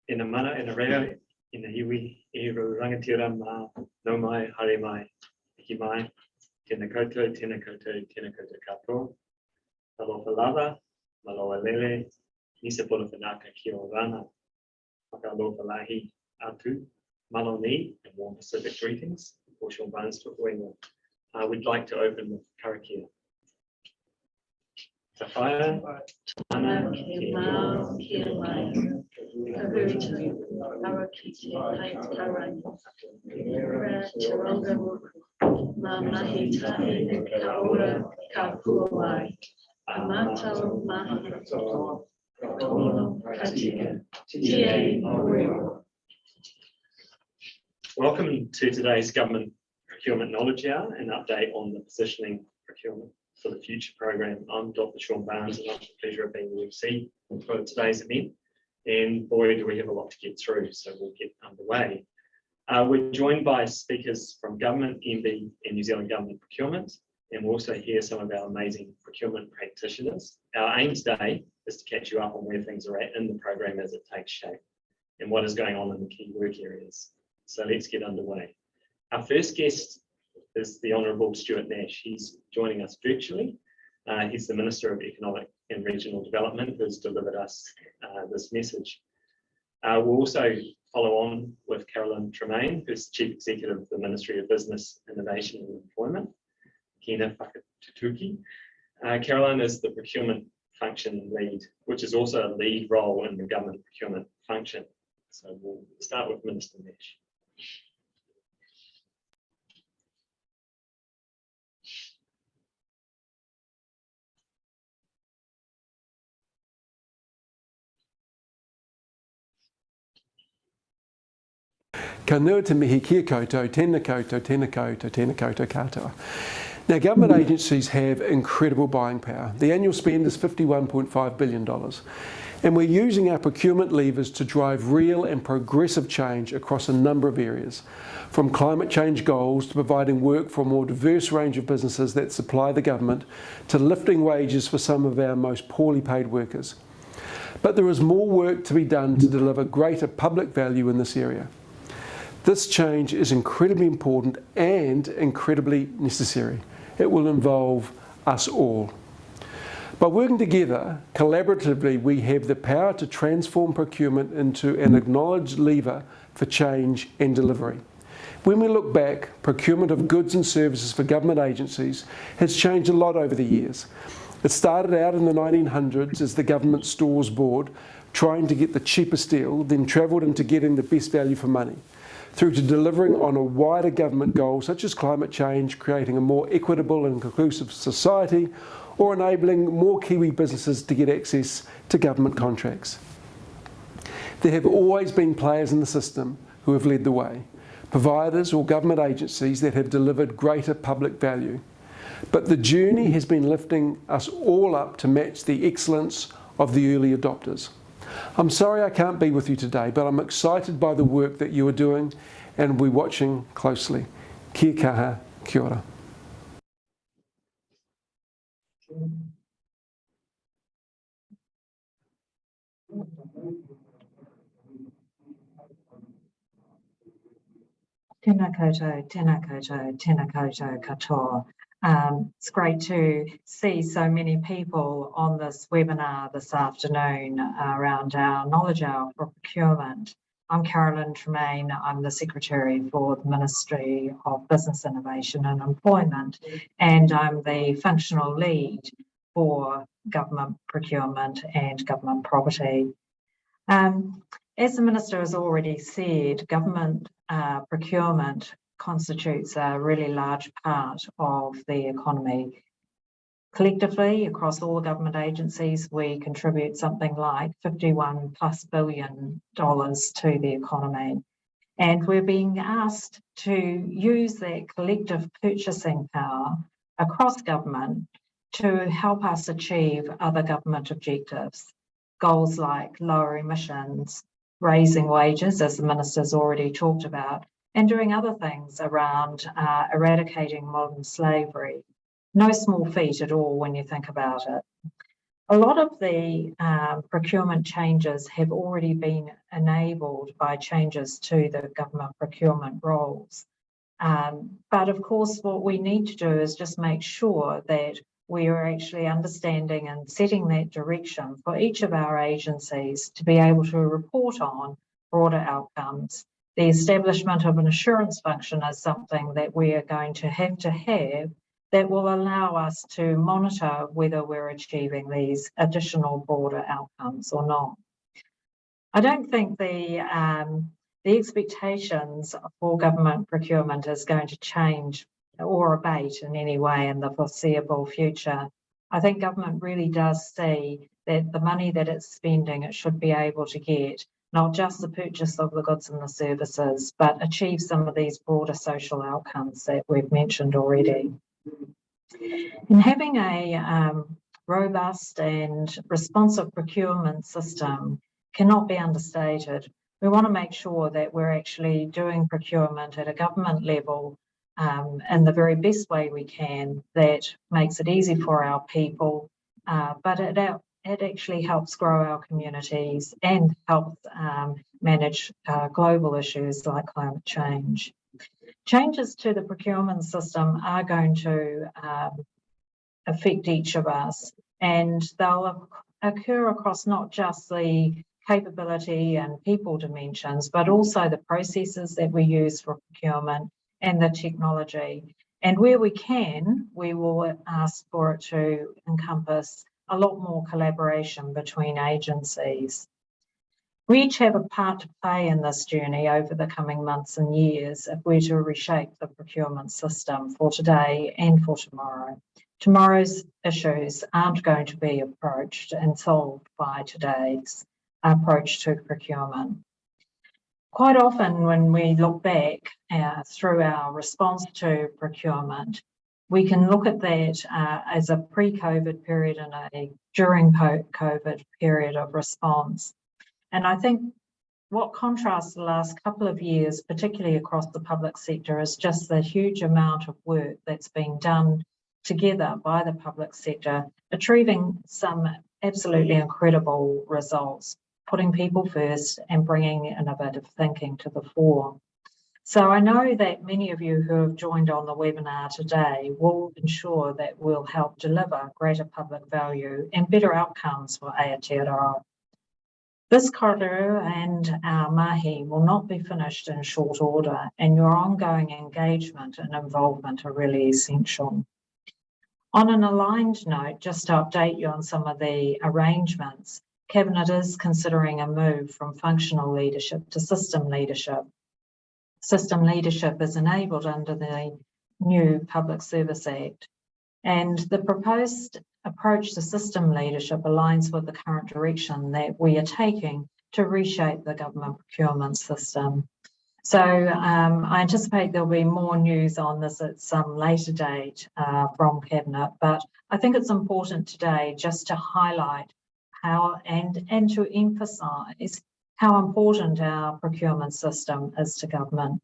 Ina mana, ina reo, ina iwi, e ro rangatira ma, no mai, hare mai, iki mai, tēnā koutou, tēnā koutou, tēnā koutou katoa. Aloha lava, maloa lele, nisa pola whanaka ki o rana, whakaloha lahi atu, malo ni, and warm Pacific greetings, for Sean Barnes to Wengwa. We'd like to open with karakia. Te whaia, Tana ke mau ki a mai, ka huritu, awa ki te hai tarangi, ura te ronga moku, ma mahi tahi, ka ora, ka puawai, a mātau mahi, tono katika, tie ore. Welcome to today's Government Procurement Knowledge Hour, an update on the Positioning Procurement for the Future program. I'm Dr. Sean Barnes, and I have the pleasure of being the MC for today's event. And boy, do we have a lot to get through, so we'll get underway. We're joined by speakers from Government, MB, and New Zealand Government Procurement, and we'll also hear some of our amazing procurement practitioners. Our aim today is to catch you up on where things are at in the program as it takes shape and what is going on in the key work areas. So let's get underway. Our first guest is the Honourable Stuart Nash. He's joining us virtually. He's the Minister of Economic and Regional Development, who's delivered us this message. We'll also follow on with Carolyn Tremaine, who's the Chief Executive of the Ministry of Business, Innovation and Employment. Kina Whakatutuki. Carolyn is the Procurement Function Lead, which is also a lead role in the government procurement function. So we'll start with Minister Nash. Ka nua te mihi kia koutou, tēnā koutou, tēnā koutou, tēnā koutou katoa. Now, government agencies have incredible buying power. The annual spend is $51.5 billion. And we're using our procurement levers to drive real and progressive change across a number of areas, from climate change goals to providing work for a more diverse range of businesses that supply the government, to lifting wages for some of our most poorly paid workers. But there is more work to be done to deliver greater public value in this area. This change is incredibly important and incredibly necessary. It will involve us all. By working together, collaboratively, we have the power to transform procurement into an acknowledged lever for change and delivery. When we look back, procurement of goods and services for government agencies has changed a lot over the years. It started out in the 1900s as the Government Stores Board trying to get the cheapest deal, then travelled into getting the best value for money, through to delivering on a wider government goal such as climate change, creating a more equitable and inclusive society, or enabling more Kiwi businesses to get access to government contracts. There have always been players in the system who have led the way, providers or government agencies that have delivered greater public value. But the journey has been lifting us all up to match the excellence of the early adopters. I'm sorry I can't be with you today, but I'm excited by the work that you are doing and we're watching closely. Kia kaha, kia ora. Tēnā koutou, tēnā koutou, tēnā koutou katoa. It's great to see so many people on this webinar this afternoon around our Knowledge Hour for Procurement. I'm Carolyn Tremaine. I'm the Secretary for the Ministry of Business, Innovation and Employment, and I'm the functional lead for government procurement and government property. As the Minister has already said, government procurement constitutes a really large part of the economy. Collectively, across all government agencies, we contribute something like $51+ billion to the economy. And we're being asked to use that collective purchasing power across government to help us achieve other government objectives. Goals like lower emissions, raising wages, as the Minister's already talked about, and doing other things around eradicating modern slavery. No small feat at all when you think about it. A lot of the procurement changes have already been enabled by changes to the government procurement roles. But of course, what we need to do is just make sure that we are actually understanding and setting that direction for each of our agencies to be able to report on broader outcomes. The establishment of an assurance function is something that we are going to have that will allow us to monitor whether we're achieving these additional broader outcomes or not. I don't think the expectations for government procurement is going to change or abate in any way in the foreseeable future. I think government really does see that the money that it's spending, it should be able to get not just the purchase of the goods and the services, but achieve some of these broader social outcomes that we've mentioned already. And having a robust and responsive procurement system cannot be understated. We want to make sure that we're actually doing procurement at a government level in the very best way we can, that makes it easy for our people, but it actually helps grow our communities and helps manage global issues like climate change. Changes to the procurement system are going to affect each of us, and they'll occur across not just the capability and people dimensions, but also the processes that we use for procurement and the technology. And where we can, we will ask for it to encompass a lot more collaboration between agencies. We each have a part to play in this journey over the coming months and years if we're to reshape the procurement system for today and for tomorrow. Tomorrow's issues aren't going to be approached and solved by today's approach to procurement. Quite often when we look back through our response to procurement, we can look at that as a pre-COVID period and a during COVID period of response. And I think what contrasts the last couple of years, particularly across the public sector, is just the huge amount of work that's being done together by the public sector, achieving some absolutely incredible results, putting people first and bringing innovative thinking to the fore. So I know that many of you who have joined on the webinar today will ensure that we'll help deliver greater public value and better outcomes for Aotearoa. This korero and our mahi will not be finished in short order, and your ongoing engagement and involvement are really essential. On an aligned note, just to update you on some of the arrangements, Cabinet is considering a move from functional leadership to system leadership. System leadership is enabled under the new Public Service Act, and the proposed approach to system leadership aligns with the current direction that we are taking to reshape the government procurement system. So I anticipate there'll be more news on this at some later date from Cabinet, but I think it's important today just to highlight how and to emphasise how important our procurement system is to government.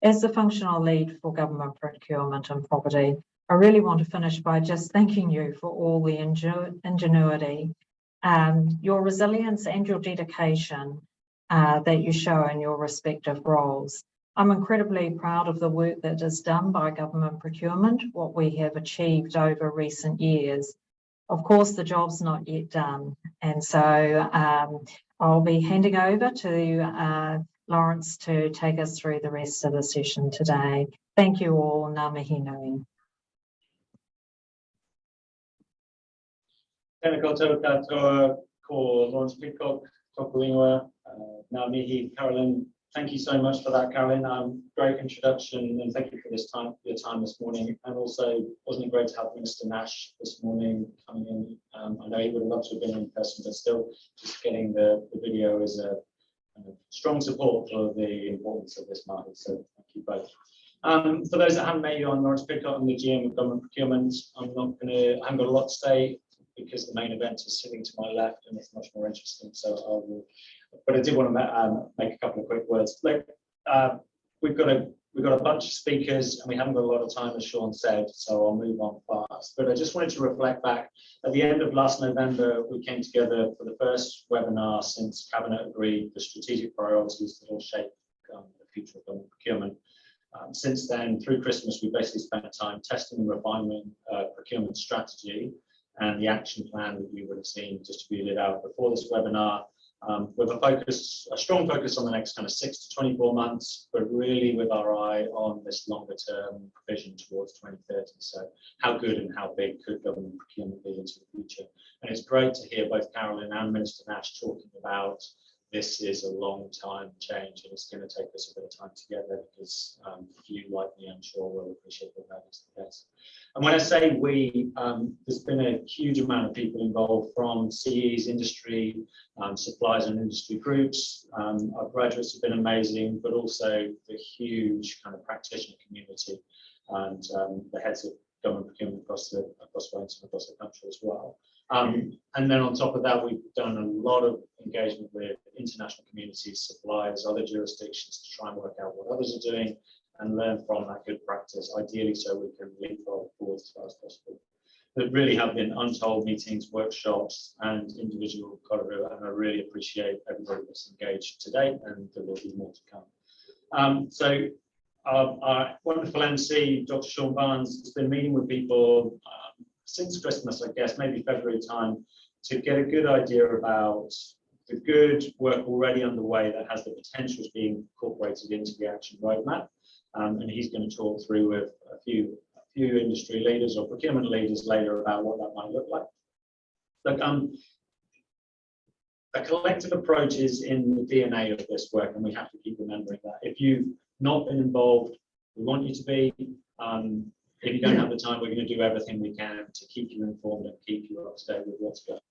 As the functional lead for government procurement and property, I really want to finish by just thanking you for all the ingenuity, your resilience and your dedication that you show in your respective roles. I'm incredibly proud of the work that is done by government procurement, what we have achieved over recent years. Of course, the job's not yet done. And so I'll be handing over to Lawrence to take us through the rest of the session today. Thank you all. Ngā mihi nui. Tēnā koutou katoa ko Lawrence Peacock, tōku ingoa, ngā mihi, Carolyn. Thank you so much for that, Carolyn. Great introduction, and thank you for your time this morning. And also, wasn't it great to have Mr. Nash this morning coming in? I know he would have loved to have been in person, but still, just getting the video is a strong support for the importance of this market. So thank you both. For those that haven't met you, I'm Lawrence Peacock. I'm the GM of Government Procurement. I haven't got a lot to say because the main event is sitting to my left and it's much more interesting. So but I did want to make a couple of quick words. Look, we've got a we've got a bunch of speakers and we haven't got a lot of time, as Sean said, so I'll move on fast. But I just wanted to reflect back. At the end of last November, we came together for the first webinar since Cabinet agreed the strategic priorities that will shape the future of government procurement. Since then, through Christmas, we basically spent time testing and refining procurement strategy and the action plan that you would have seen distributed out before this webinar, with a strong focus on the next kind of 6 to 24 months, but really with our eye on this longer term vision towards 2030. So how good and how big could government procurement be into the future? And it's great to hear both Carolyn and Minister Nash talking about this is a long time change and it's going to take us a bit of time together, because you, like me, I'm sure, will appreciate that that is the case. And when I say we, there's been a huge amount of people involved, from CEs, industry, suppliers and industry groups. Our graduates have been amazing, but also the huge kind of practitioner community and the heads of government procurement across Wellington, across the country as well. And then on top of that, we've done a lot of engagement with international communities, suppliers, other jurisdictions to try and work out what others are doing and learn from that good practice, ideally so we can leapfrog forward as far as possible. There really have been untold meetings, workshops and individual corridor, and I really appreciate everybody that's engaged to date, and there will be more to come. So our wonderful MC, Dr. Sean Barnes, has been meeting with people since Christmas, I guess, maybe February time, to get a good idea about the good work already underway that has the potential of being incorporated into the action roadmap. And he's going to talk through with a few industry leaders or procurement leaders later about what that might look like. Look, a collective approach is in the DNA of this work, and we have to keep remembering that. If you've not been involved, we want you to be. If you don't have the time, we're going to do everything we can to keep you informed and keep you up to date with what's going on.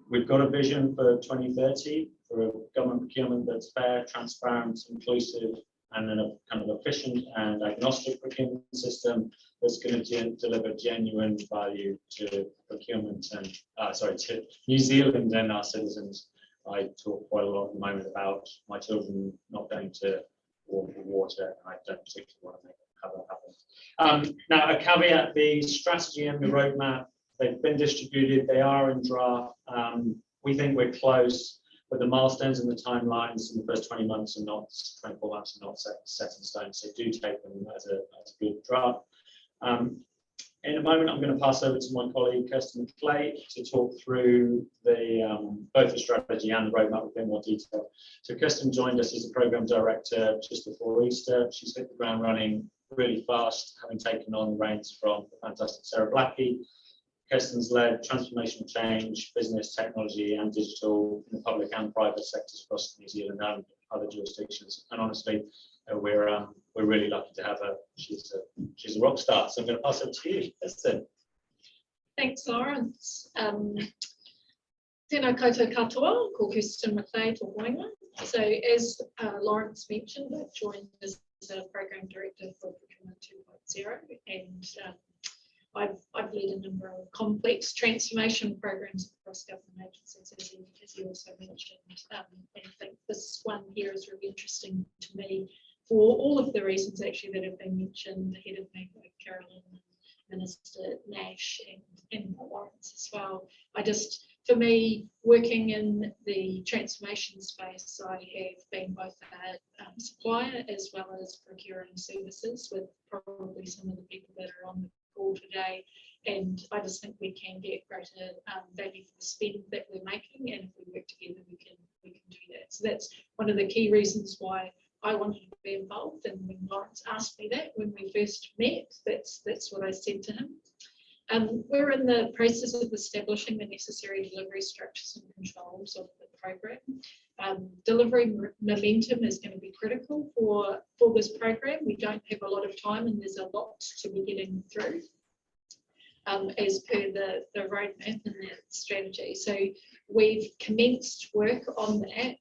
We've got a vision for 2030 for a government procurement that's fair, transparent, inclusive, and then a kind of efficient and agnostic procurement system that's going to deliver genuine value to procurement and to New Zealand and our citizens. I talk quite a lot at the moment about my children not going to war for water, and I don't particularly want to make that happen. Now, a caveat: the strategy and the roadmap, they've been distributed, they are in draft. We think we're close, but the milestones and the timelines in the first 20 months and not 24 months are not set in stone. So do take them as a good draft. In a moment, I'm going to pass over to my colleague Kirsten Clay to talk through both the strategy and the roadmap with a bit more detail. So Kirsten joined us as a program director just before Easter. She's hit the ground running really fast, having taken on the reins from the fantastic Sarah Blackie. Kirsten's led transformational change, business, technology and digital in the public and private sectors across New Zealand and other jurisdictions. And honestly, we're really lucky to have her. She's a rock star. So I'm going to pass it to you, Kirsten. Thanks, Lawrence. Tēnā koutou katoa, ko Kirsten McLeod o Wainga. So as Lawrence mentioned, I've joined as a program director for Procurement 2.0, and I've led a number of complex transformation programs across government agencies, as you also mentioned, and I think this one here is really interesting to me for all of the reasons actually that have been mentioned ahead of me by Carolyn, Minister Nash and Lawrence as well. For me, working in the transformation space, I have been both a supplier as well as procuring services with probably some of the people that are on the call today, and I just think we can get greater value for the spend that we're making, and if we work together we can do that. So that's one of the key reasons why I wanted to be involved, and when Lawrence asked me that when we first met, that's what I said to him. We're in the process of establishing the necessary delivery structures and controls of the program. Delivery momentum is going to be critical for this program. We don't have a lot of time and there's a lot to be getting through as per the roadmap and the strategy. So we've commenced work on that,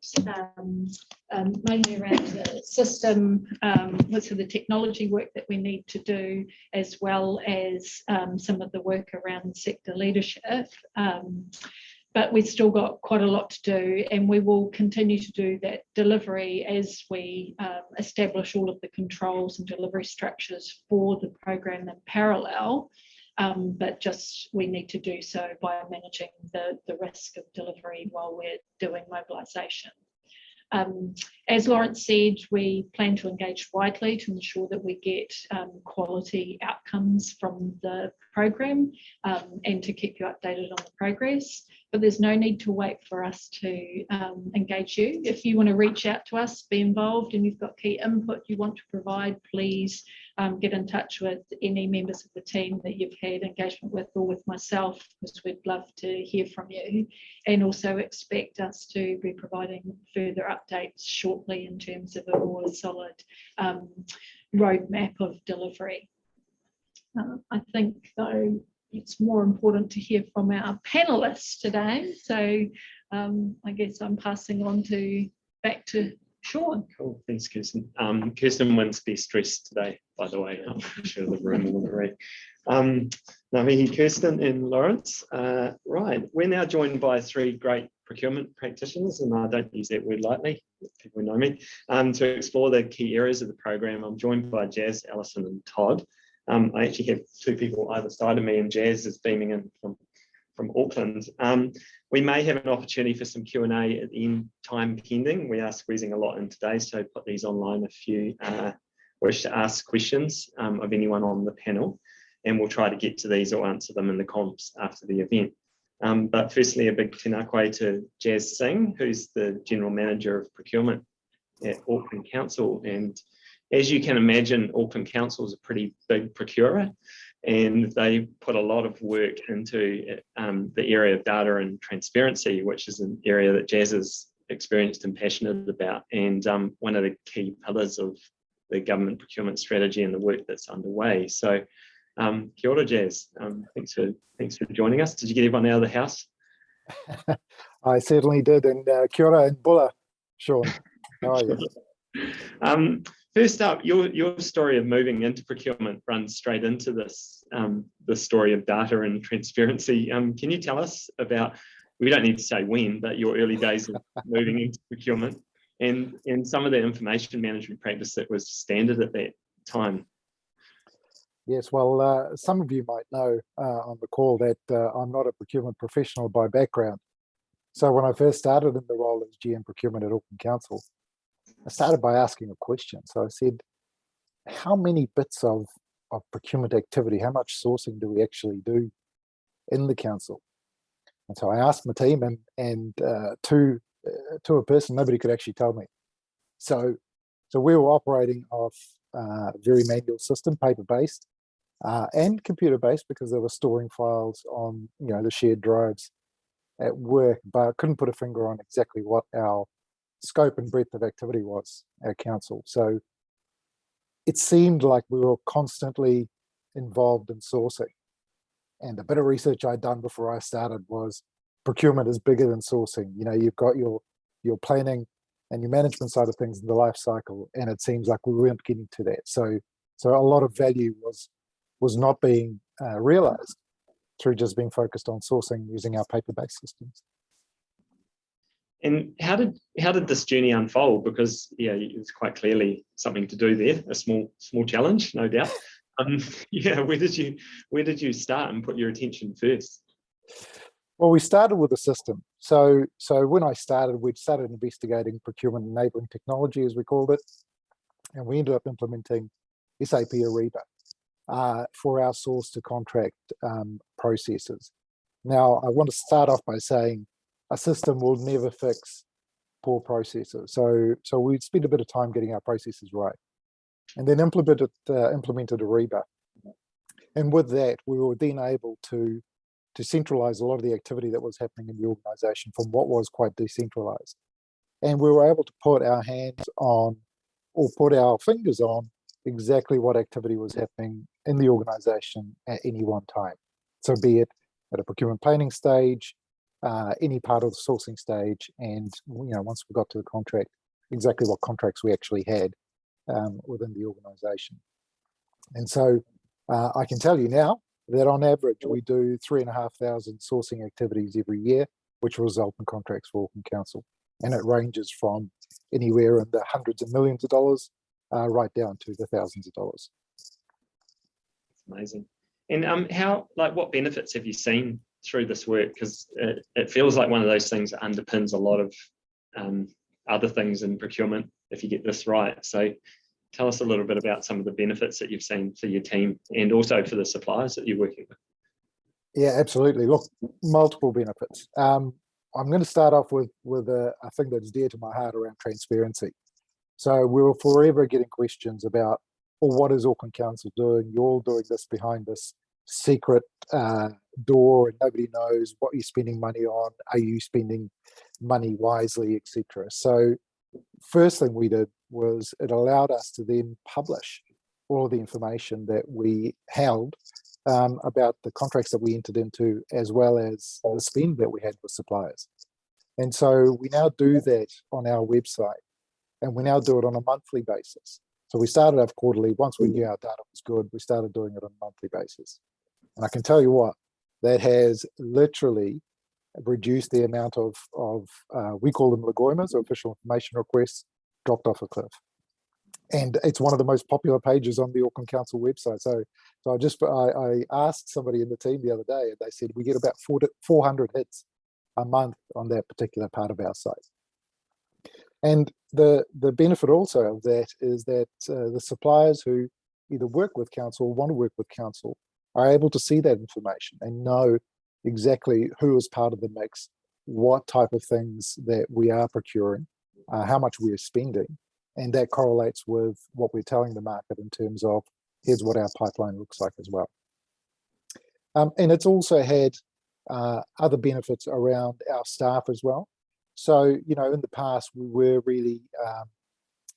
mainly around the system, so the technology work that we need to do, as well as some of the work around sector leadership. but we've still got quite a lot to do, and we will continue to do that delivery as we establish all of the controls and delivery structures for the program in parallel. But just we need to do so by managing the risk of delivery while we're doing mobilisation. As Lawrence said, we plan to engage widely to ensure that we get quality outcomes from the program and to keep you updated on the progress. But there's no need to wait for us to engage you. If you want to reach out to us, be involved, and you've got key input you want to provide, please get in touch with any members of the team that you've had engagement with, or with myself, because we'd love to hear from you, and also expect us to be providing further updates shortly in terms of a more solid roadmap of delivery. I think, though, it's more important to hear from our panelists today. So I guess I'm passing on back to Sean. Cool, thanks, Kirsten. Kirsten wins best dressed today, by the way. I'm sure the room will agree. Ngā Kirsten and Lawrence. Right, we're now joined by three great procurement practitioners, and I don't use that word lightly, people know me, to explore the key areas of the program. I'm joined by Jazz, Alison and Todd. I actually have two people either side of me, and Jazz is beaming in from Auckland. We may have an opportunity for some Q&A at the end, time pending. We are squeezing a lot in today, so put these online if you wish to ask questions of anyone on the panel, and we'll try to get to these or answer them in the comms after the event. But firstly, a big tēnā koe to Jazz Singh, who's the General Manager of Procurement at Auckland Council. And as you can imagine, Auckland Council is a pretty big procurer, and they put a lot of work into the area of data and transparency, which is an area that Jazz is experienced and passionate about, and one of the key pillars of the government procurement strategy and the work that's underway. So kia ora, Jazz. Thanks for joining us. Did you get everyone out of the house? I certainly did, and kia ora and bula, Sean. How are you? First up, your story of moving into procurement runs straight into this the story of data and transparency. Can you tell us about, we don't need to say when, but your early days of moving into procurement and some of the information management practice that was standard at that time? Yes, well, some of you might know on the call that I'm not a procurement professional by background. So when I first started in the role as GM Procurement at Auckland Council, I started by asking a question. So I said, how many bits of procurement activity, how much sourcing do we actually do in the council? And so I asked my team, and to a person, nobody could actually tell me. So we were operating off a very manual system, paper-based and computer-based, because they were storing files on the shared drives at work, but couldn't put a finger on exactly what our scope and breadth of activity was at council. So it seemed like we were constantly involved in sourcing. And a bit of research I'd done before I started was procurement is bigger than sourcing. You've got your planning and your management side of things in the life cycle, and it seems like we weren't getting to that. So a lot of value was not being realized through just being focused on sourcing using our paper-based systems. And how did this journey unfold? Because it's quite clearly something to do there, a small challenge, no doubt. Where did you start and put your attention first? Well, we started with a system. So when I started, we'd started investigating procurement enabling technology, as we called it, and we ended up implementing SAP Ariba for our source to contract processes. Now, I want to start off by saying a system will never fix poor processes. So we'd spend a bit of time getting our processes right, and then implemented Ariba. And with that, we were then able to centralize a lot of the activity that was happening in the organization from what was quite decentralized. And we were able to put our hands on, or put our fingers on, exactly what activity was happening in the organization at any one time. So be it at a procurement planning stage, any part of the sourcing stage, and once we got to the contract, exactly what contracts we actually had within the organization. And so I can tell you now that on average we do 3,500 sourcing activities every year, which will result in contracts for Auckland Council. And it ranges from anywhere in the hundreds of millions of dollars right down to the thousands of dollars. Amazing. And what benefits have you seen through this work? Because it feels like one of those things that underpins a lot of other things in procurement if you get this right. So tell us a little bit about some of the benefits that you've seen for your team and also for the suppliers that you're working with. Yeah, absolutely. Look, multiple benefits. I'm going to start off with a thing that's dear to my heart around transparency. So we were forever getting questions about, well, what is Auckland Council doing? You're all doing this behind this secret door and nobody knows what you're spending money on. Are you spending money wisely, etc.? So first thing we did was it allowed us to then publish all of the information that we held about the contracts that we entered into, as well as the spend that we had with suppliers. And so we now do that on our website, and we now do it on a monthly basis. So we started off quarterly. Once we knew our data was good, we started doing it on a monthly basis. And I can tell you what, that has literally reduced the amount of we call them Lagoimas, or official information requests, dropped off a cliff. And it's one of the most popular pages on the Auckland Council website. So I asked somebody in the team the other day, and they said we get about 400 hits a month on that particular part of our site. And the benefit also of that is that the suppliers who either work with council or want to work with council are able to see that information and know exactly who is part of the mix, what type of things that we are procuring, how much we are spending, and that correlates with what we're telling the market in terms of here's what our pipeline looks like as well. And it's also had other benefits around our staff as well. So, you know, in the past, we were really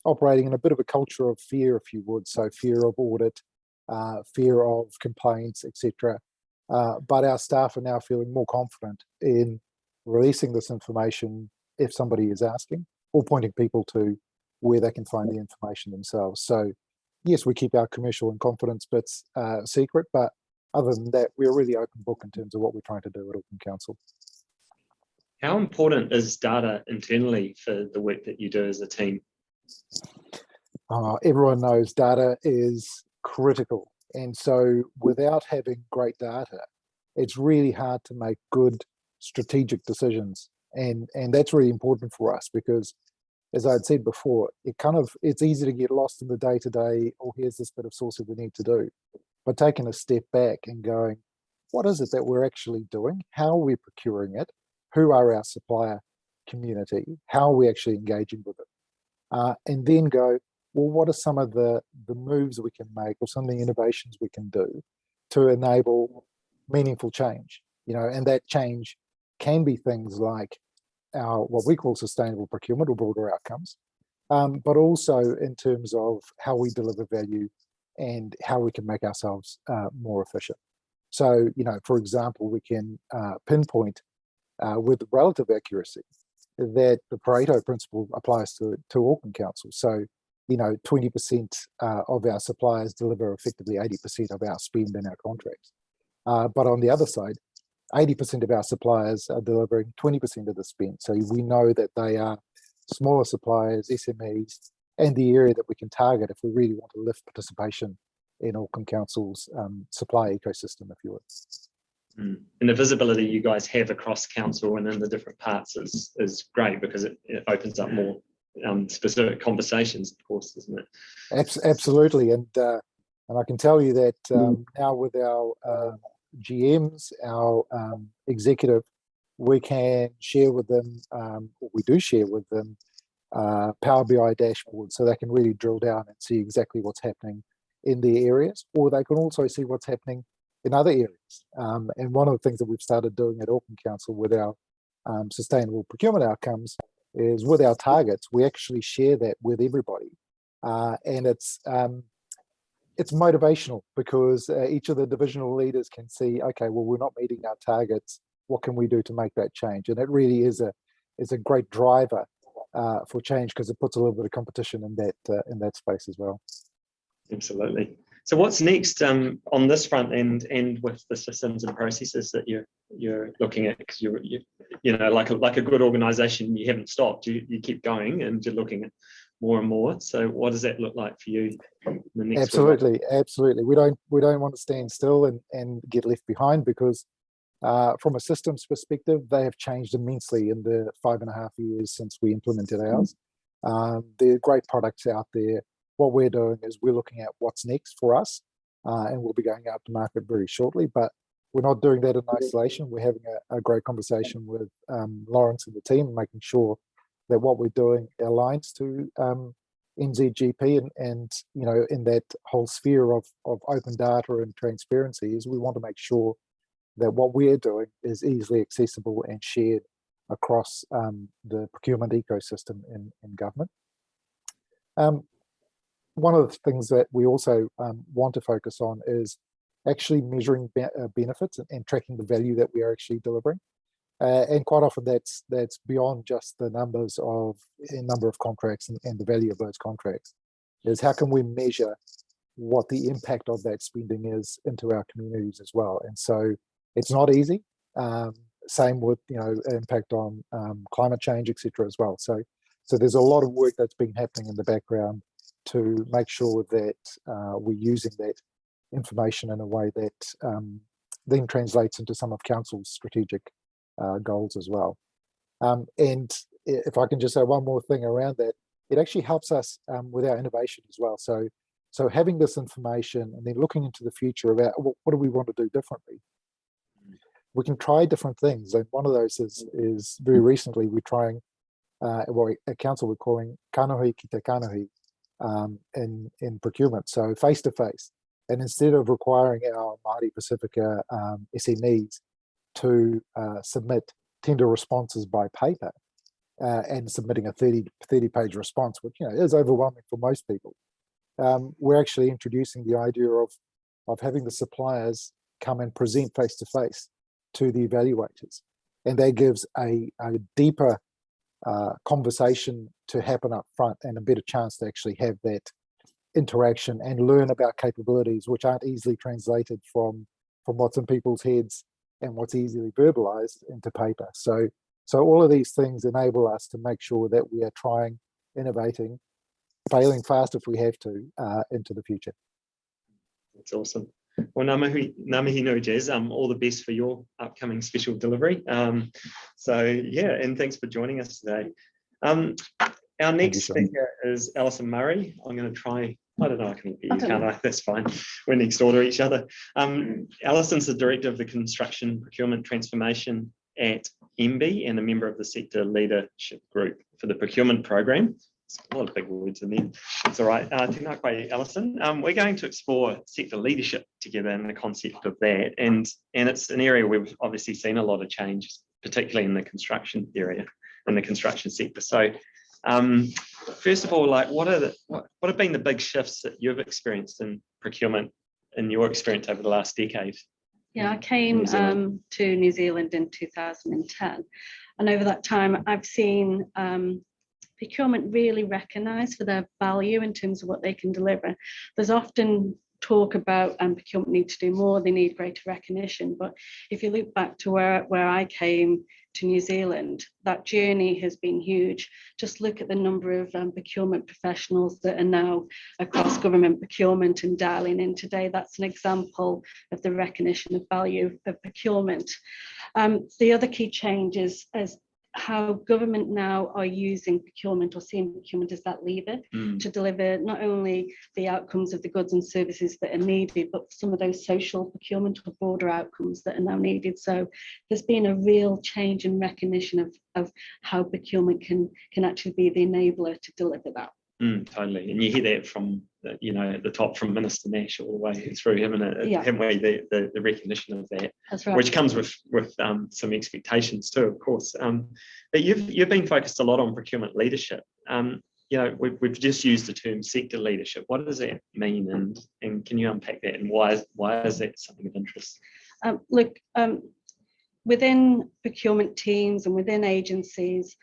operating in a bit of a culture of fear, if you would. So fear of audit, fear of complaints, etc. But our staff are now feeling more confident in releasing this information if somebody is asking, or pointing people to where they can find the information themselves. So yes, we keep our commercial and confidence bits secret, but other than that, we're a really open book in terms of what we're trying to do at Auckland Council. How important is data internally for the work that you do as a team? Everyone knows data is critical. And so without having great data, it's really hard to make good strategic decisions. And that's really important for us because, as I had said before, it's easy to get lost in the day-to-day, oh, here's this bit of sourcing we need to do. But taking a step back and going, what is it that we're actually doing? How are we procuring it? Who are our supplier community? How are we actually engaging with it? And then go, well, what are some of the moves we can make or some of the innovations we can do to enable meaningful change? You know, and that change can be things like our what we call sustainable procurement or broader outcomes, but also in terms of how we deliver value and how we can make ourselves more efficient. So, you know, for example, we can pinpoint with relative accuracy that the Pareto principle applies to Auckland Council. So, you know, 20% of our suppliers deliver effectively 80% of our spend in our contracts. But on the other side, 80% of our suppliers are delivering 20% of the spend. So we know that they are smaller suppliers, SMEs, and the area that we can target if we really want to lift participation in Auckland Council's supply ecosystem, if you would. And the visibility you guys have across council and in the different parts is great because it opens up more specific conversations, of course, isn't it? Absolutely, and I can tell you that now with our GMs, our executive, we can share with them, or we do share with them, Power BI dashboards, so they can really drill down and see exactly what's happening in their areas, or they can also see what's happening in other areas. And one of the things that we've started doing at Auckland Council with our sustainable procurement outcomes is with our targets, we actually share that with everybody. And it's motivational because each of the divisional leaders can see, okay, well, we're not meeting our targets. What can we do to make that change? And it really is a great driver for change because it puts a little bit of competition in that space as well. Absolutely. So what's next on this front and with the systems and processes that you're looking at? Because you know, like a good organisation, you haven't stopped. You keep going and you're looking at more and more. So what does that look like for you in the next? Absolutely. We don't want to stand still and get left behind, because from a systems perspective, they have changed immensely in the 5.5 years since we implemented ours. There are great products out there. What we're doing is we're looking at what's next for us, and we'll be going out to market very shortly, but we're not doing that in isolation. We're having a great conversation with Lawrence and the team, making sure that what we're doing aligns to NZGP and you know, in that whole sphere of open data and transparency, is we want to make sure that what we're doing is easily accessible and shared across the procurement ecosystem in government. One of the things that we also want to focus on is actually measuring benefits and tracking the value that we are actually delivering. And quite often that's beyond just the number of contracts and the value of those contracts. Is how can we measure what the impact of that spending is into our communities as well? And so it's not easy. Same with, you know, impact on climate change, etc. as well. So there's a lot of work that's been happening in the background to make sure that we're using that information in a way that then translates into some of Council's strategic goals as well. And if I can just say one more thing around that, it actually helps us with our innovation as well. So having this information and then looking into the future about what do we want to do differently. We can try different things. And one of those is very recently we're trying, well, at Council we're calling kanohi ki te kanohi in procurement, so face-to-face. And instead of requiring our Māori Pacifica SMEs to submit tender responses by paper and submitting a 30-page response, which, you know, is overwhelming for most people, we're actually introducing the idea of having the suppliers come and present face-to-face to the evaluators, and that gives a deeper conversation to happen up front and a better chance to actually have that interaction and learn about capabilities which aren't easily translated from what's in people's heads and what's easily verbalized into paper. So all of these things enable us to make sure that we are trying, innovating, failing fast if we have to, into the future. That's awesome. Well, ngā mihi nui, Jazz. All the best for your upcoming special delivery. So yeah, and thanks for joining us today. Our next speaker is Alison Murray. I'm going to try, I don't know, I can get you, can't I? That's fine. We're next door to each other. Alison's the Director of the Construction Procurement Transformation at MB and a member of the Sector Leadership Group for the Procurement Program. A lot of big words in there. It's all right. Tēnā koe, Alison. We're going to explore sector leadership together and the concept of that. And it's an area where we've obviously seen a lot of change, particularly in the construction area, in the construction sector. So first of all, like what have been the big shifts that you've experienced in procurement in your experience over the last decade? Yeah, I came to New Zealand in 2010. And over that time, I've seen procurement really recognised for their value in terms of what they can deliver. There's often talk about procurement need to do more, they need greater recognition. But if you look back to where I came to New Zealand, that journey has been huge. Just look at the number of procurement professionals that are now across government procurement and dialing in today. That's an example of the recognition of value of procurement. The other key change is how government now are using procurement or seeing procurement as that lever to deliver not only the outcomes of the goods and services that are needed, but some of those social procurement or broader outcomes that are now needed. So there's been a real change in recognition of how procurement can actually be the enabler to deliver that. Totally, and you hear that from at the top from Minister Nash all the way through, haven't we? The recognition of that, that's right, which comes with some expectations too, of course. But you've been focused a lot on procurement leadership. We've just used the term sector leadership. What does that mean, and can you unpack that, and why is that something of interest? Within procurement teams and within agencies,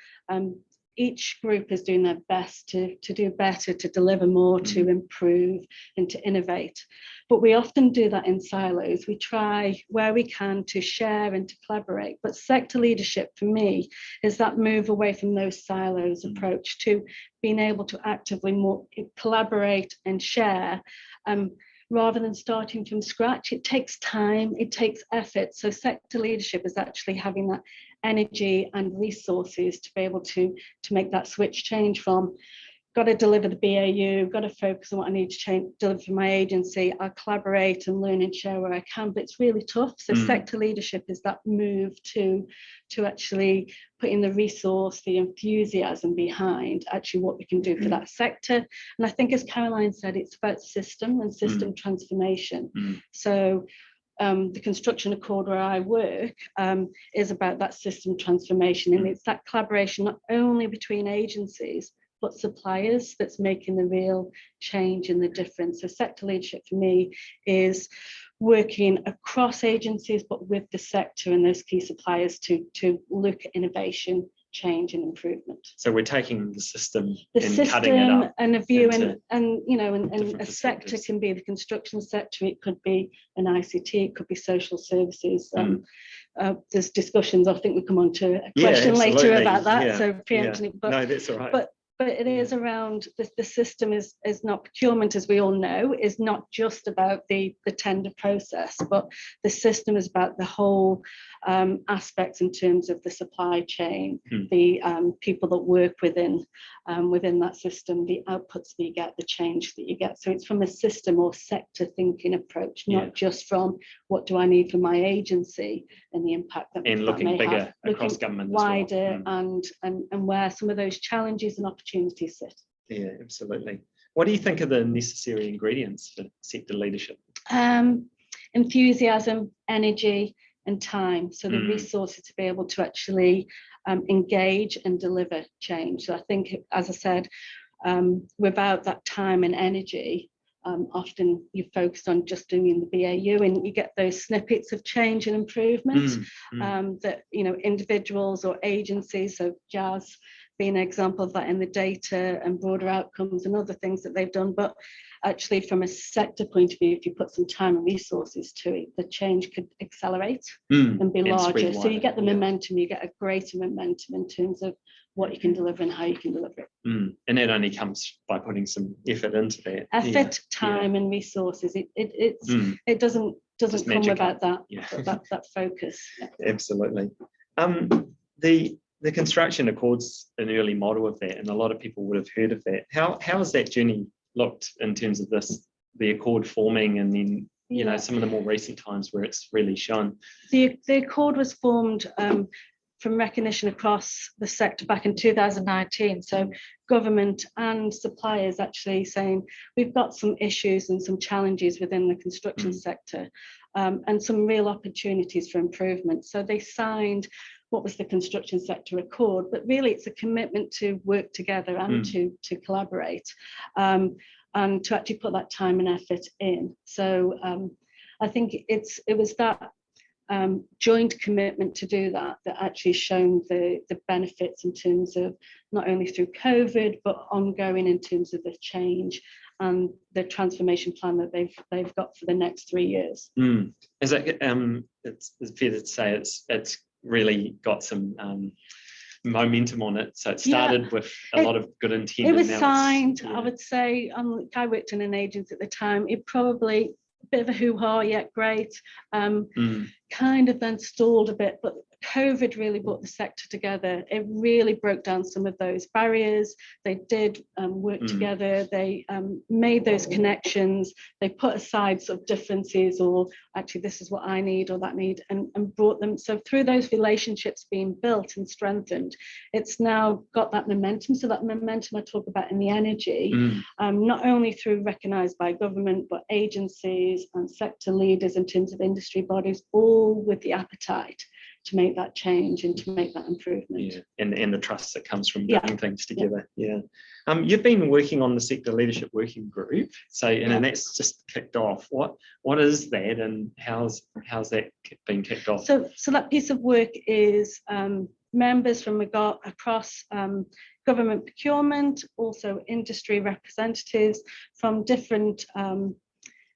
each group is doing their best to do better, to deliver more, to improve and to innovate. But we often do that in silos. We try where we can to share and to collaborate. But sector leadership for me is that move away from those silos approach to being able to actively more collaborate and share. Rather than starting from scratch. It takes time, it takes effort. So sector leadership is actually having that energy and resources to be able to make that switch change from got to deliver the BAU, got to focus on what I need to deliver for my agency. I'll collaborate and learn and share where I can, but it's really tough. So sector leadership is that move to actually putting the resource, the enthusiasm behind actually what we can do for that sector. And I think, as Caroline said, it's about system and system transformation. So the construction accord where I work is about that system transformation, and it's that collaboration not only between agencies but suppliers that's making the real change and the difference. So sector leadership for me is working across agencies but with the sector and those key suppliers to look at innovation, change and improvement. So we're taking the system The and system cutting it up and a view into and you know and different a sector perspectives. can be the construction sector, it could be an ICT, it could be social services. There's discussions, I think we come on to a question later about that, so preempting it. But no, that's all right. But it is around the system is not procurement, as we all know, is not just about the tender process, but the system is about the whole aspects in terms of the supply chain, the people that work within that system, the outputs that you get, the change that you get. So it's from a system or sector thinking approach, not just from what do I need for my agency and the impact that and that looking may bigger have, across looking government wider as well. and where some of those challenges and opportunities sit. Yeah, absolutely. What do you think are the necessary ingredients for sector leadership? Enthusiasm, energy and time. So the resources to be able to actually engage and deliver change. So I think, as I said, without that time and energy, often you focus on just doing the BAU and you get those snippets of change and improvement that, you know, individuals or agencies, so Jazz being an example of that in the data and broader outcomes and other things that they've done. But actually from a sector point of view, if you put some time and resources to it, the change could accelerate and be larger. So you get the momentum, you get a greater momentum in terms of what you can deliver and how you can deliver it. And that only comes by putting some effort into that. Effort, time and resources. It doesn't come without that, that focus. Absolutely. The construction accords an early model of that, and a lot of people would have heard of that. How has that journey looked in terms of the accord forming, and then you know some of the more recent times where it's really shown? The accord was formed from recognition across the sector back in 2019. So government and suppliers actually saying we've got some issues and some challenges within the construction sector and some real opportunities for improvement. So they signed what was the construction sector accord, but really it's a commitment to work together and to collaborate and to actually put that time and effort in. So I think it was that joint commitment to do that actually shown the benefits in terms of not only through COVID, but ongoing in terms of the change and the transformation plan that they've got for the next 3 years. Is it it's fair to say it's really got some momentum on it, so it started with a lot of good intent. It was signed, I would say. I worked in an agency at the time. It probably a bit of a hoo-ha, yet great. Kind of then stalled a bit, but COVID really brought the sector together. It really broke down some of those barriers. They did work together. They made those connections. They put aside sort of differences, or actually this is what I need or that need, and brought them. So through those relationships being built and strengthened, it's now got that momentum. So that momentum I talk about in the energy, not only through recognised by government, but agencies and sector leaders in terms of industry bodies, all with the appetite make that change and to make that improvement. Yeah, and the trust that comes from Yeah. doing things together. Yeah. You've been working on the sector leadership working group. So, and that's just kicked off. What is that, and how's that been kicked off? So that piece of work is members from across government procurement, also industry representatives from different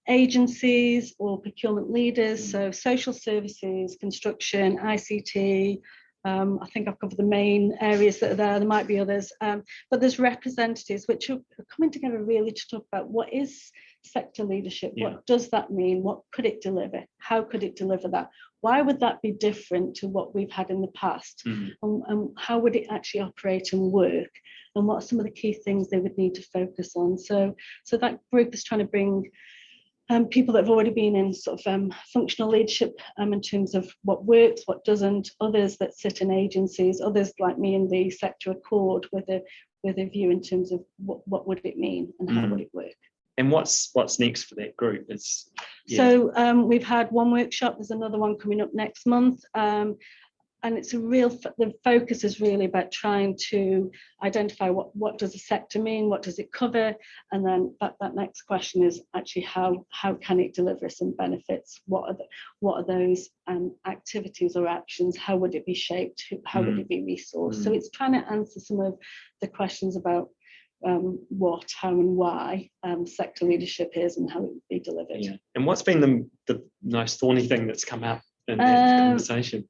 agencies or procurement leaders, so social services, construction, ICT. I think I've covered the main areas that are there. There might be others, but there's representatives which are coming together really to talk about what is sector leadership, what does that mean, what could it deliver, how could it deliver that, why would that be different to what we've had in the past, and how would it actually operate and work, and what are some of the key things they would need to focus on. So that group is trying to bring people that have already been in sort of functional leadership in terms of what works, what doesn't, others that sit in agencies, others like me in the sector accord with a view in terms of what would it mean and how would it work. And what's next for that group? So we've had one workshop, there's another one coming up next month. And it's the focus is really about trying to identify what does a sector mean, what does it cover, and then that next question is actually how can it deliver some benefits? What are those activities or actions? How would it be shaped? How would it be resourced? So it's trying to answer some of the questions about what, how, and why sector leadership is and how it would be delivered. Yeah. And what's been the most thorny thing that's come up in that conversation?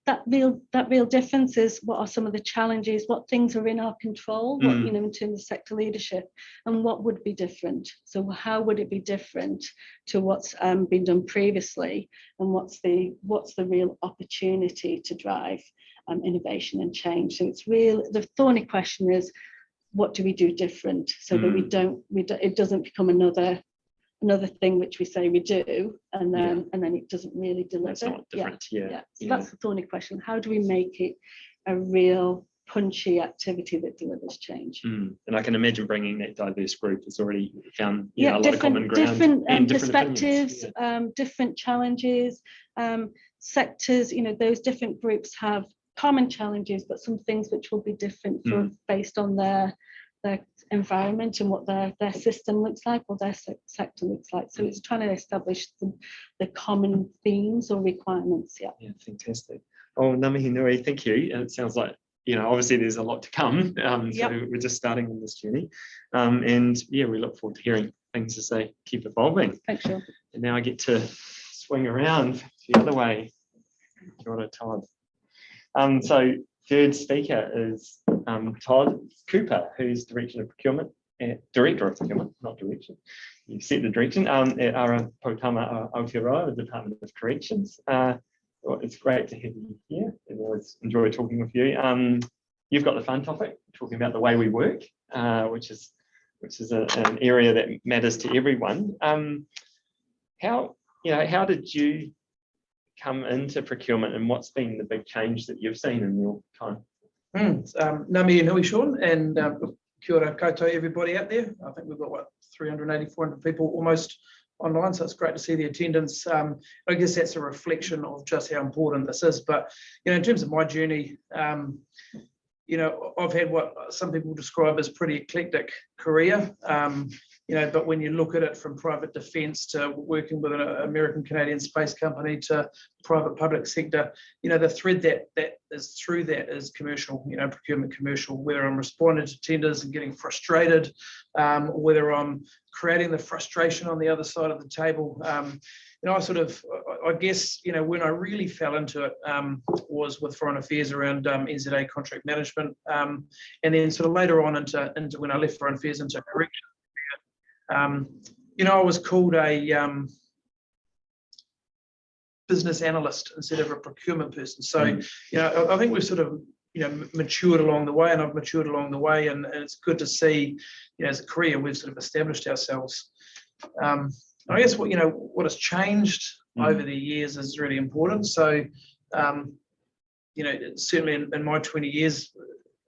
That real difference is what are some of the challenges, what things are in our control, what, you know, in terms of sector leadership, and what would be different. So how would it be different to what's been done previously, and what's the real opportunity to drive innovation and change. So it's the thorny question is, what do we do different so that it doesn't become another thing which we say we do, and then it doesn't really deliver. It's not different. Yeah. So that's the thorny question. How do we make it a real punchy activity that delivers change? And I can imagine bringing that diverse group has already found a lot of common ground, different and perspectives, opinions. Different challenges, sectors. You know, those different groups have common challenges, but some things which will be different based on their environment and what their system looks like or their sector looks like. So it's trying to establish the common themes or requirements. Yeah, Fantastic. Oh, Ngā nui, thank you. And it sounds like, obviously there's a lot to come. So we're just starting on this journey. And we look forward to hearing things as they keep evolving. Thanks, Sean. And now I get to swing around the other way. Kia ora, Todd. So third speaker is Todd Cooper, who's Director of Procurement, not direction. You set the direction at Ara Potama Aotearoa, the Department of Corrections. It's great to have you here. I always enjoy talking with you. You've got the fun topic, talking about the way we work, which is an area that matters to everyone. How did you come into procurement, and what's been the big change that you've seen in your time? Ngā nui, Sean, and kia ora koutou everybody out there. I think we've got 380, 400 people almost online, so it's great to see the attendance. I guess that's a reflection of just how important this is. But in terms of my journey, I've had what some people describe as pretty eclectic career. But when you look at it from private defence to working with an American-Canadian space company to private public sector, the thread that is through that is commercial, procurement commercial, whether I'm responding to tenders and getting frustrated, or whether I'm creating the frustration on the other side of the table. I guess, when I really fell into it was with Foreign Affairs around NZA contract management, and then sort of later on into when I left Foreign Affairs into corrections. I was called a business analyst instead of a procurement person. So, I think we've sort of, matured along the way, and I've matured along the way, and it's good to see, as a career, we've sort of established ourselves. I guess what has changed over the years is really important. So, certainly in my 20 years,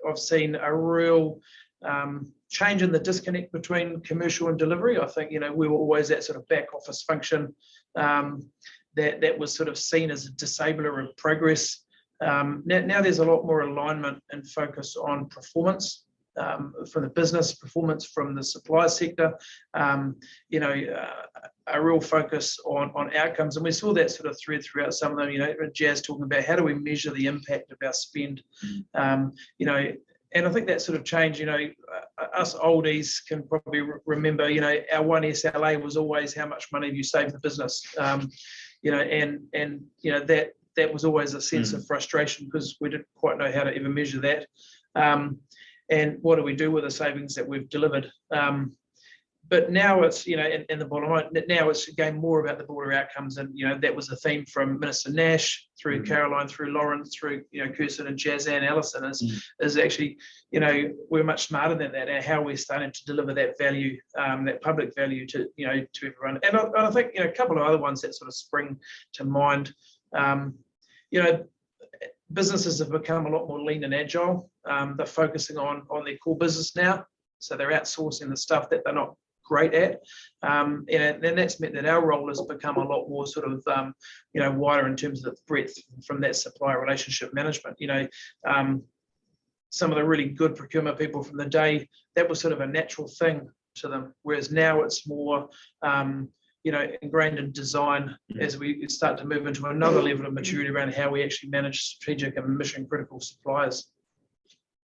I've seen a real change in the disconnect between commercial and delivery. I think, we were always that sort of back office function that was sort of seen as a disabler of progress. Now there's a lot more alignment and focus on performance from the business, performance from the supply sector, a real focus on outcomes. And we saw that sort of thread throughout some of them, Jazz talking about how do we measure the impact of our spend, and I think that sort of change, us oldies can probably remember, our one SLA was always how much money have you saved the business, that was always a sense of frustration because we didn't quite know how to ever measure that. And what do we do with the savings that we've delivered? But now it's, in the bottom line, now it's again more about the broader outcomes. And, that was a theme from Minister Nash through Caroline, through Lauren, through, Kirsten and Jazz and Alison is actually, we're much smarter than that and how we're starting to deliver that value, that public value to, to everyone. And I think, a couple of other ones that sort of spring to mind, businesses have become a lot more lean and agile. They're focusing on their core business now. So they're outsourcing the stuff that they're not great at. And that's meant that our role has become a lot more sort of, wider in terms of the breadth from that supplier relationship management. Some of the really good procurement people from the day, that was sort of a natural thing to them. Whereas now it's more, ingrained in design as we start to move into another level of maturity around how we actually manage strategic and mission critical suppliers.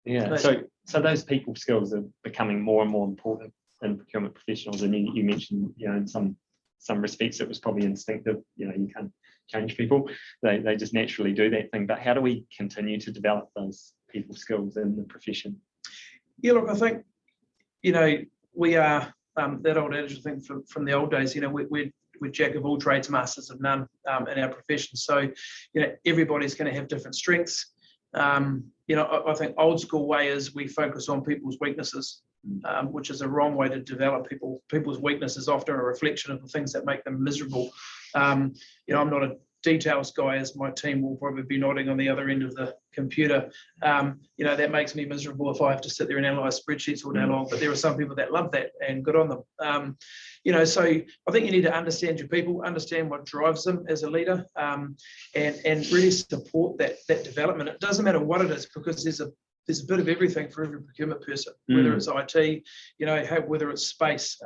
Yeah, so those people skills are becoming more and more important in procurement professionals. And you mentioned, in some respects it was probably instinctive. You can't change people; they just naturally do that thing. But how do we continue to develop those people skills in the profession? Yeah, look, I think we are. That old adage, I think, from the old days, we're jack of all trades, masters of none in our profession. So, everybody's going to have different strengths. I think old school way is we focus on people's weaknesses, which is a wrong way to develop people. People's weaknesses often a reflection of the things that make them miserable. I'm not a details guy, as my team will probably be nodding on the other end of the computer. That makes me miserable if I have to sit there and analyze spreadsheets all day long, but there are some people that love that and good on them. So I think you need to understand your people, understand what drives them as a leader, and really support that development. It doesn't matter what it is, because there's a bit of everything for every procurement person, whether it's IT, whether it's space.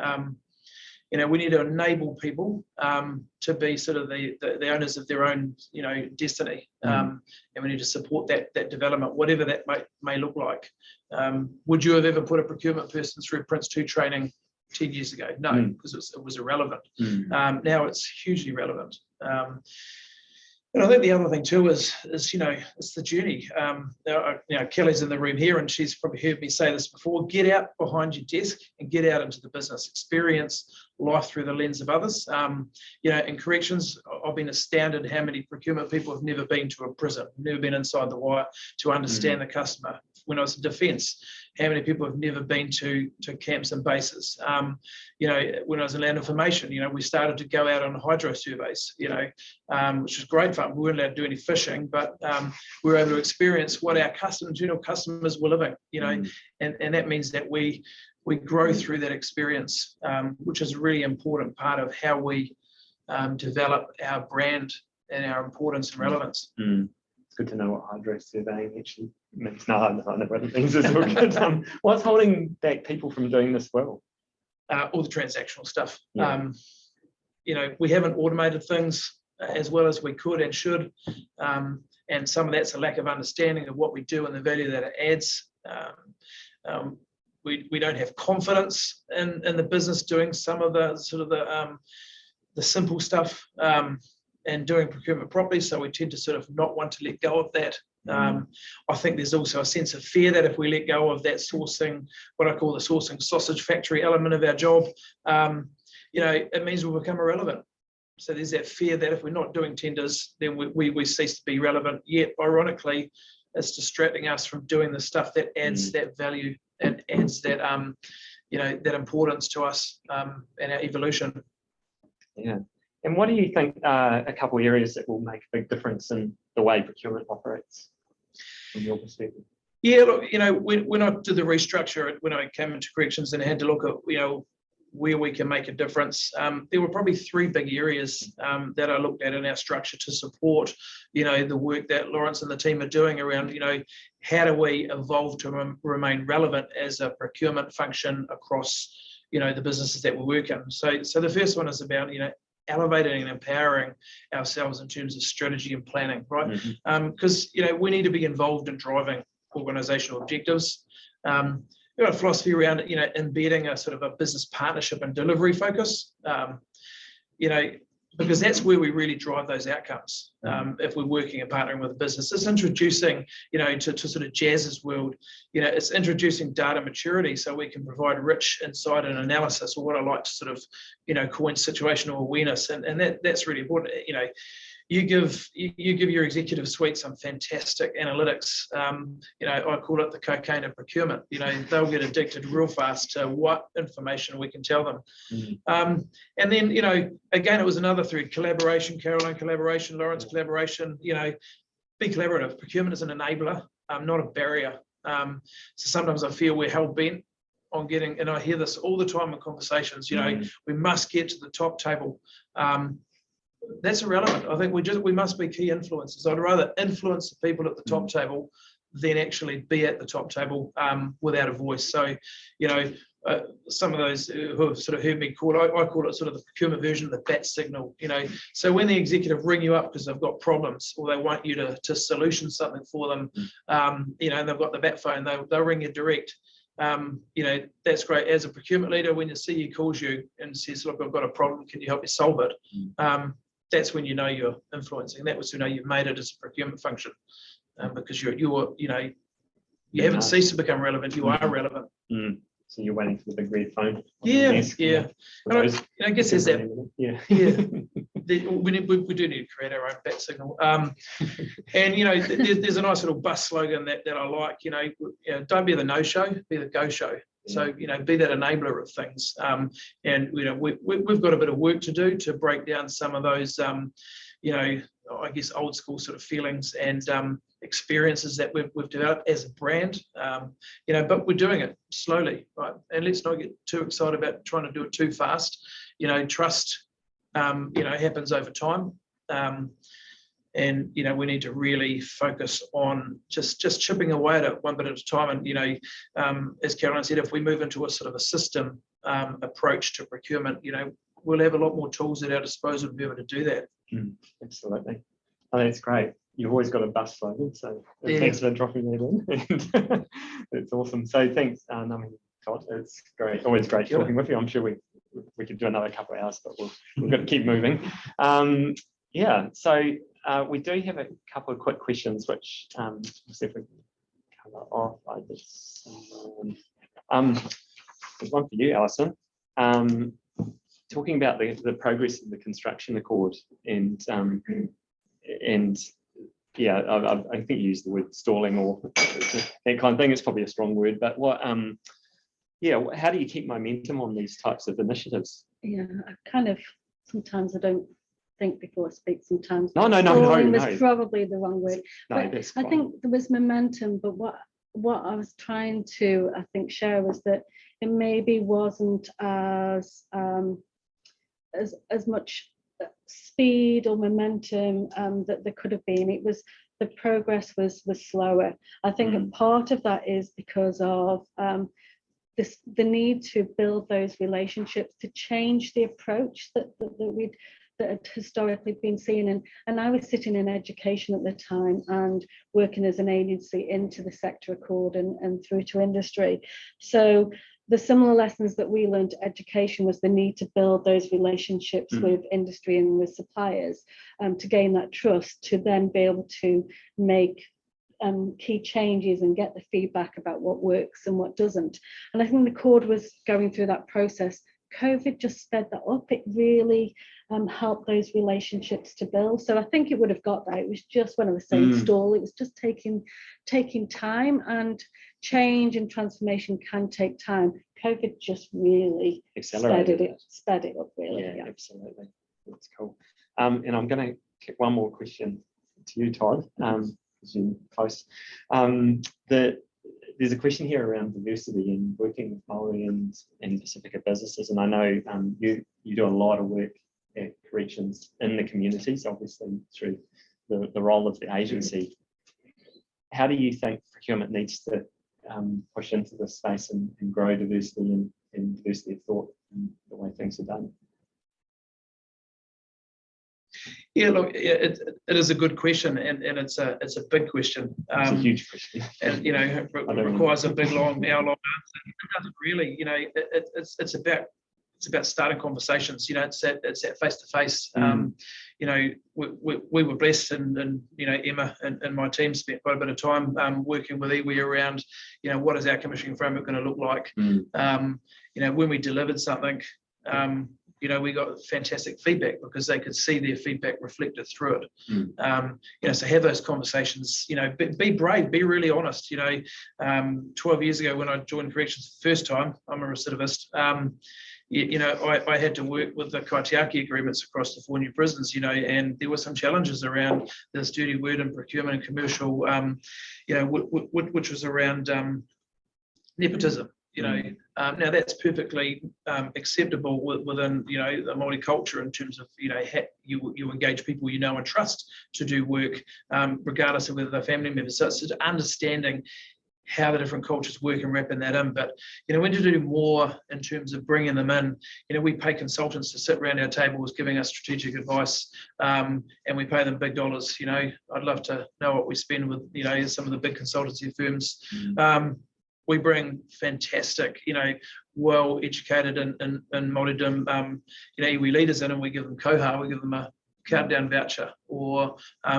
We need to enable people to be sort of the owners of their own, destiny, and we need to support that development, whatever that may look like. Would you have ever put a procurement person through Prince 2 training 10 years ago? No, because it was irrelevant. Now it's hugely relevant. And I think the other thing too is it's the journey. Kelly's in the room here, and she's probably heard me say this before. Get out behind your desk and get out into the business. Experience life through the lens of others. In corrections, I've been astounded how many procurement people have never been to a prison, never been inside the wire to understand the customer. When I was in defence, how many people have never been to camps and bases? When I was in land information, we started to go out on hydro surveys, which was great fun. We weren't allowed to do any fishing, but we were able to experience what our internal customers were living, and that means that we grow through that experience, which is a really important part of how we develop our brand and our importance and relevance. It's good to know what hydro surveying actually means. No, I know what it means. It's all good. What's holding back people from doing this well? All the transactional stuff. Yeah. We haven't automated things as well as we could and should, and some of that's a lack of understanding of what we do and the value that it adds. We don't have confidence in the business doing some of the sort of the simple stuff and doing procurement properly, so we tend to sort of not want to let go of that. I think there's also a sense of fear that if we let go of that sourcing, what I call the sourcing sausage factory element of our job, it means we'll become irrelevant. So there's that fear that if we're not doing tenders, then we cease to be relevant. Yet, ironically, it's distracting us from doing the stuff that adds that value and adds that that importance to us and our evolution. Yeah. And what do you think are a couple of areas that will make a big difference in the way procurement operates from your perspective? Yeah, look, when I did the restructure, when I came into corrections and had to look at, where we can make a difference. There were probably three big areas that I looked at in our structure to support, the work that Lawrence and the team are doing around, how do we evolve to remain relevant as a procurement function across, the businesses that we work in. So the first one is about, elevating and empowering ourselves in terms of strategy and planning, right? Because, we need to be involved in driving organizational objectives. We've got a philosophy around, embedding a sort of a business partnership and delivery focus, because that's where we really drive those outcomes. If we're working and partnering with a business, it's introducing, to sort of Jazz's world, it's introducing data maturity so we can provide rich insight and analysis, or what I like to sort of, coin situational awareness. And that's really important. You give your executive suite some fantastic analytics. I call it the cocaine of procurement. They'll get addicted real fast to what information we can tell them. And then, again, it was another thread: collaboration, Caroline, collaboration, Lawrence, collaboration. Be collaborative. Procurement is an enabler, not a barrier. So sometimes I feel we're hell bent on getting, and I hear this all the time in conversations. We must get to the top table. That's irrelevant. I think we must be key influencers. I'd rather influence the people at the top table than actually be at the top table without a voice. So, some of those who have sort of heard me call it, I call it sort of the procurement version of the bat signal. So when the executive ring you up because they've got problems or they want you to solution something for them, and they've got the bat phone, they'll ring you direct. That's great. As a procurement leader, when your CEO calls you and says, "Look, I've got a problem, can you help me solve it?" That's when you're influencing. That was you've made it as a procurement function, because you haven't ceased to become relevant. You are relevant. So you're waiting for the big red phone. Yeah. And I guess there's that. Yeah. We do need to create our own bat signal. And there's a nice little bus slogan that I like. Don't be the no show, be the go show. So, be that enabler of things. And, we've got a bit of work to do to break down some of those, I guess, old school sort of feelings and experiences that we've developed as a brand. But we're doing it slowly, right? And let's not get too excited about trying to do it too fast. Trust, happens over time. And we need to really focus on just chipping away at it one bit at a time. And as Caroline said, if we move into a sort of a system approach to procurement, we'll have a lot more tools at our disposal to be able to do that. Absolutely. I think it's great. You've always got a bus slogan, so thanks for dropping that in. It's awesome. So thanks, Todd. It's great. Always great talking with you. I'm sure we could do another couple of hours, but we've got to keep moving. So we do have a couple of quick questions, which we'll see if we can cover off. There's one for you, Alison. Talking about the progress of the construction accord, and I think you used the word stalling or that kind of thing. It's probably a strong word, but how do you keep momentum on these types of initiatives? Yeah, sometimes I don't think before I speak sometimes. No. Was probably the wrong word. No, but I think there was momentum, but what I was trying to, I think, share was that it maybe wasn't as much speed or momentum that there could have been. It was, the progress was slower. I think part of that is because of the need to build those relationships, to change the approach that had historically been seen. And I was sitting in education at the time and working as an agency into the sector accord and through to industry. So the similar lessons that we learned at education was the need to build those relationships with industry and with suppliers to gain that trust, to then be able to make key changes and get the feedback about what works and what doesn't. And I think the Accord was going through that process. COVID just sped that up. It really helped those relationships to build. So I think it would have got there. It was just, when I was saying stall, it was just taking time, and change and transformation can take time. COVID just really sped it up really. Yeah, absolutely. That's cool. And I'm going to kick one more question to you, Todd, because you're close. there's a question here around diversity and working with Māori and Pacifica businesses, and I know you do a lot of work at corrections in the communities, obviously through the role of the agency. How do you think procurement needs to push into this space and grow diversity and diversity of thought in the way things are done? Yeah, look, it is a good question, and it's a big question. It's a huge question, and it requires a big, long answer. It doesn't really, it's about starting conversations. It's that face to face. We were blessed, and Emma and my team spent quite a bit of time working with iwi around, what is our commissioning framework going to look like? When we delivered something. We got fantastic feedback because they could see their feedback reflected through it. So have those conversations, be brave, be really honest. 12 years ago when I joined corrections the first time, I'm a recidivist. I had to work with the kaitiaki agreements across the 4 new prisons, and there were some challenges around this dirty word in procurement and commercial, which was around nepotism. Now that's perfectly acceptable within the Māori culture in terms of you engage people and trust to do work, regardless of whether they're family members. So it's understanding how the different cultures work and wrapping that in. But when to do more in terms of bringing them in, we pay consultants to sit around our tables giving us strategic advice, and we pay them big dollars. I'd love to know what we spend with some of the big consultancy firms. We bring fantastic, well-educated and Māoridom, iwi leaders in, and we give them koha, we give them a countdown voucher or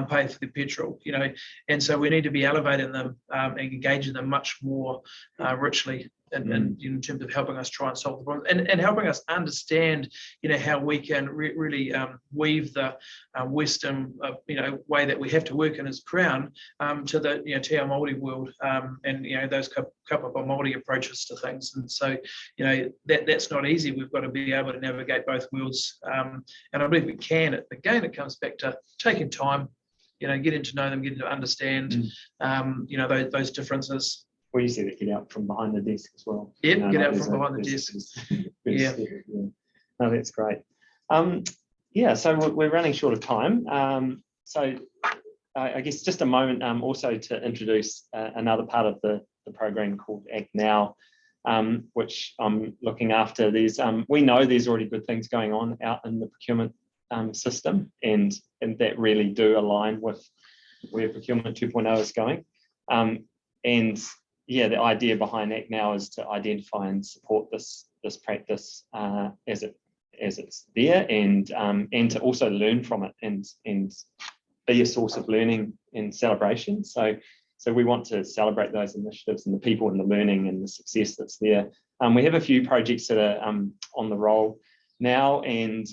pay for the petrol, and so we need to be elevating them and engaging them much more richly in terms of helping us try and solve the problems and helping us understand, how we can really weave the Western, way that we have to work in as Crown to the, to our Māori world, and those couple of Māori approaches to things. And so, that's not easy. We've got to be able to navigate both worlds, and I believe we can. Again, it comes back to taking time, getting to know them, getting to understand, those differences. Well, you said get out from behind the desk as well. Yep, get out from behind the desk. Yeah. No, that's great. So we're running short of time. So I guess just a moment also to introduce another part of the program called Act Now, which I'm looking after. We know there's already good things going on out in the procurement system, and that really do align with where Procurement 2.0 is going. The idea behind Act Now is to identify and support this practice as it's there, and to also learn from it and be a source of learning and celebration. So we want to celebrate those initiatives and the people and the learning and the success that's there. We have a few projects that are on the roll now, and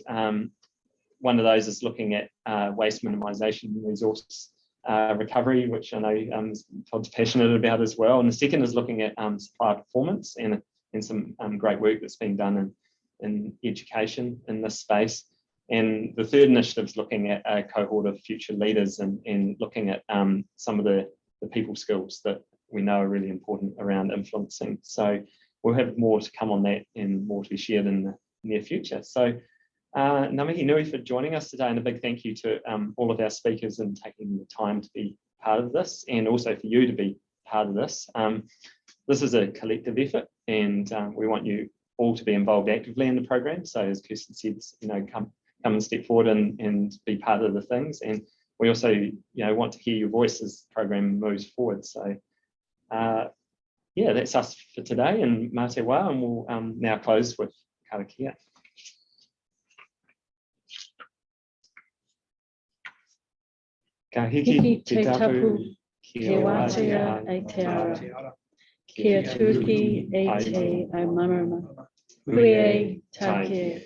one of those is looking at waste minimisation and resource recovery, which I know Todd's passionate about as well. And the second is looking at supplier performance and some great work that's being done in education in this space. And the third initiative is looking at a cohort of future leaders and looking at some of the people skills that we know are really important around influencing. So we'll have more to come on that and more to be shared in the near future. So ngā mihi nui for joining us today, and a big thank you to all of our speakers and taking the time to be part of this, and also for you to be part of this. This is a collective effort, and we want you all to be involved actively in the program. So as Kirsten said, come and step forward and be part of the things. And we also want to hear your voice as the program moves forward. So that's us for today, and mā te wā, and we'll now close with karakia. Ka hiki te tapu ki wātea e te ara, kia tūki e te au marama, hui e tāke